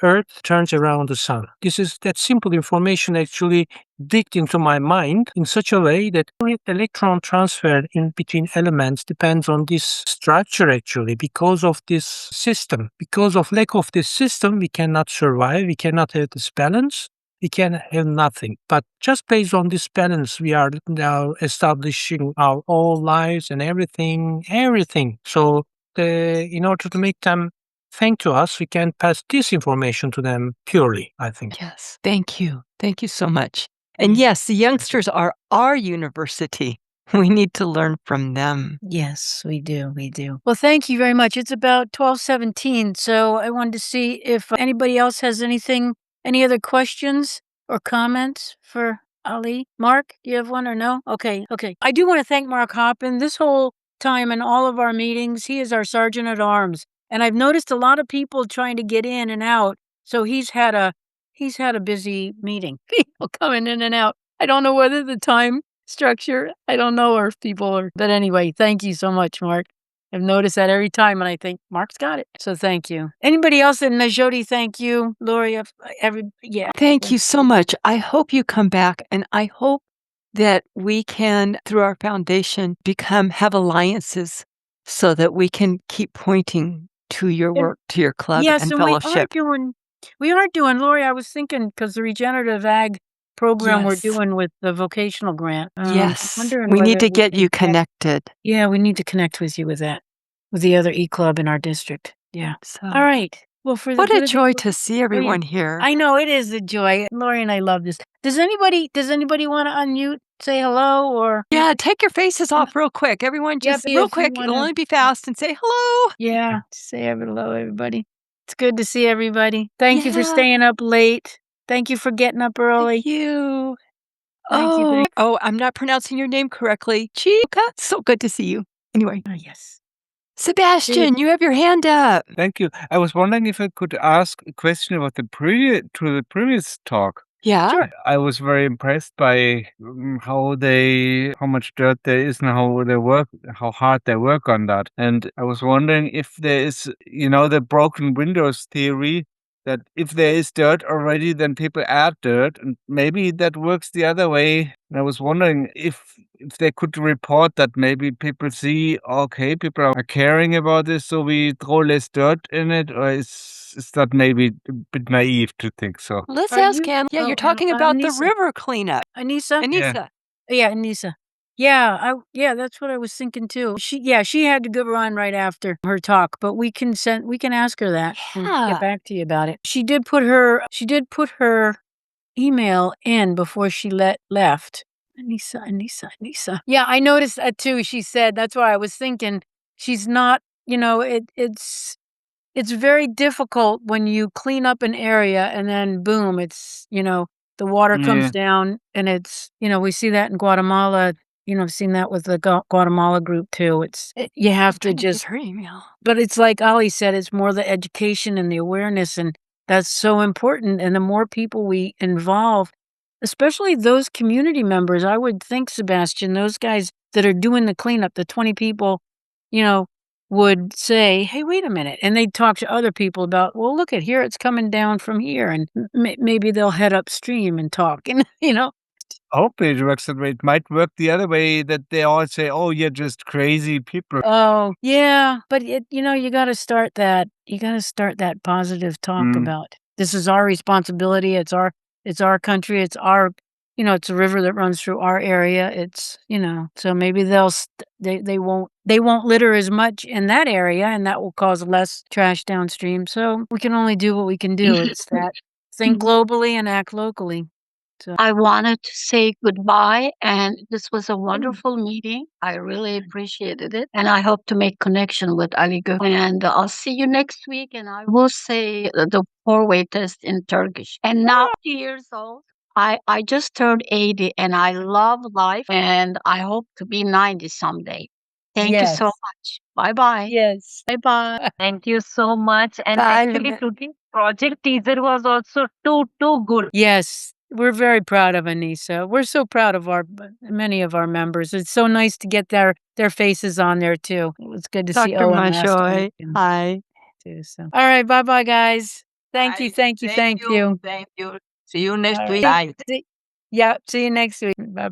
Earth turns around the sun. That simple information actually digged into my mind in such a way that electron transfer in between elements depends on this structure actually. Because of this system, because of lack of this system, we cannot survive. We cannot have this balance. We can have nothing. But just based on this balance, we are now establishing our whole lives and everything. So in order to make them thank to us, we can pass this information to them purely, I think. Yes. Thank you. Thank you so much. And yes, the youngsters are our university. We need to learn from them. Yes, we do. We do. Well, thank you very much. It's about 12:17, so I wanted to see if anybody else has any other questions or comments for Ali. Mark, do you have one or no? Okay. I do want to thank Mark Hoppin. This whole time in all of our meetings, he is our sergeant at arms. And I've noticed a lot of people trying to get in and out. So he's had a busy meeting. People coming in and out. I don't know whether the time structure, I don't know, or if people are, but anyway, thank you so much, Mark. I've noticed that every time, and I think Mark's got it. So thank you. Anybody else? And Jody, thank you. Lori, yeah. Thank you so much. I hope you come back, and I hope that we can, through our foundation, have alliances so that we can keep pointing to your And- work, to your club Yes, and and fellowship. we are doing, Lori, I was thinking, because the regenerative ag program we're Yes. doing with the vocational grant. Yes, wondering we need whether to we get can you connect- connected. Yeah, we need to connect with you with that, with the other e-club in our district. Yeah. So, All right. Well, for the what a good of the joy group- to see everyone here. I know it is a joy. Lori and I love this. Does anybody want to unmute, say hello, or Yeah, take your faces off real quick. Everyone just Yep, real if you quick. It'll wanna- only be fast and say hello. yeah, say hello, everybody. It's good to see everybody. Thank you for Yeah. staying up late. Thank you for getting up early. Thank you. Thank you. Oh, I'm not pronouncing your name correctly. Chica, so good to see you. Anyway, Yes. Sebastian, you have your hand up. Thank you. I was wondering if I could ask a question about the previous talk. Yeah. Sure. I was very impressed by how much dirt there is and how hard they work on that. And I was wondering if there is, the broken windows theory, that if there is dirt already, then people add dirt, and maybe that works the other way. And I was wondering if they could report that maybe people see, okay, people are caring about this, so we throw less dirt in it, or is that maybe a bit naive to think so? Let's Are ask you- Ann. Yeah, oh, you're talking about the Anissa. river cleanup. Anissa? Anissa. Yeah, Anissa. Yeah, that's what I was thinking too. She had to go run right after her talk, but we can ask her that and Yeah. get back to you about it. She did put her email in before she left. Anissa. Yeah, I noticed that too. She said, that's why I was thinking she's not, it's very difficult when you clean up an area and then boom, it's, the water comes down, and it's, we see that in Guatemala. I've seen that with the Guatemala group too. You have to just, her email. but it's like Ali said, it's more the education and the awareness, and that's so important. And the more people we involve, especially those community members, I would think, Sebastian, those guys that are doing the cleanup, the 20 people, would say, hey, wait a minute. And they'd talk to other people about, well, look at here, it's coming down from here. And maybe they'll head upstream and talk, and, Hopefully it works that way. It might work the other way, that they all say, oh, you're just crazy people. Oh, yeah. But you got to start that. You got to start that positive talk about this is our responsibility. It's our country. It's our, it's a river that runs through our area. It's, so maybe they won't litter as much in that area, and that will cause less trash downstream. So we can only do what we can do. It's that think globally and act locally. I wanted to say goodbye, and this was a wonderful meeting. I really appreciated it, and I hope to make connection with Ali Gök. And I'll see you next week, and I will say the four-way test in Turkish. And now 50 years old. I just turned 80, and I love life, and I hope to be 90 someday. Thank you so Yes. much. Bye-bye. Yes. Bye-bye. Thank you so much. And Bye, actually, Lynette. today's project teaser was also too good. Yes, we're very proud of Anissa. We're so proud of many of our members. It's so nice to get their faces on there too. It was good to see Dr. Owen last Mashoy. week and Hi. too. So, all right, bye, guys. Thank you. Thank you. See you next All week. right. Bye. See you next week. Bye.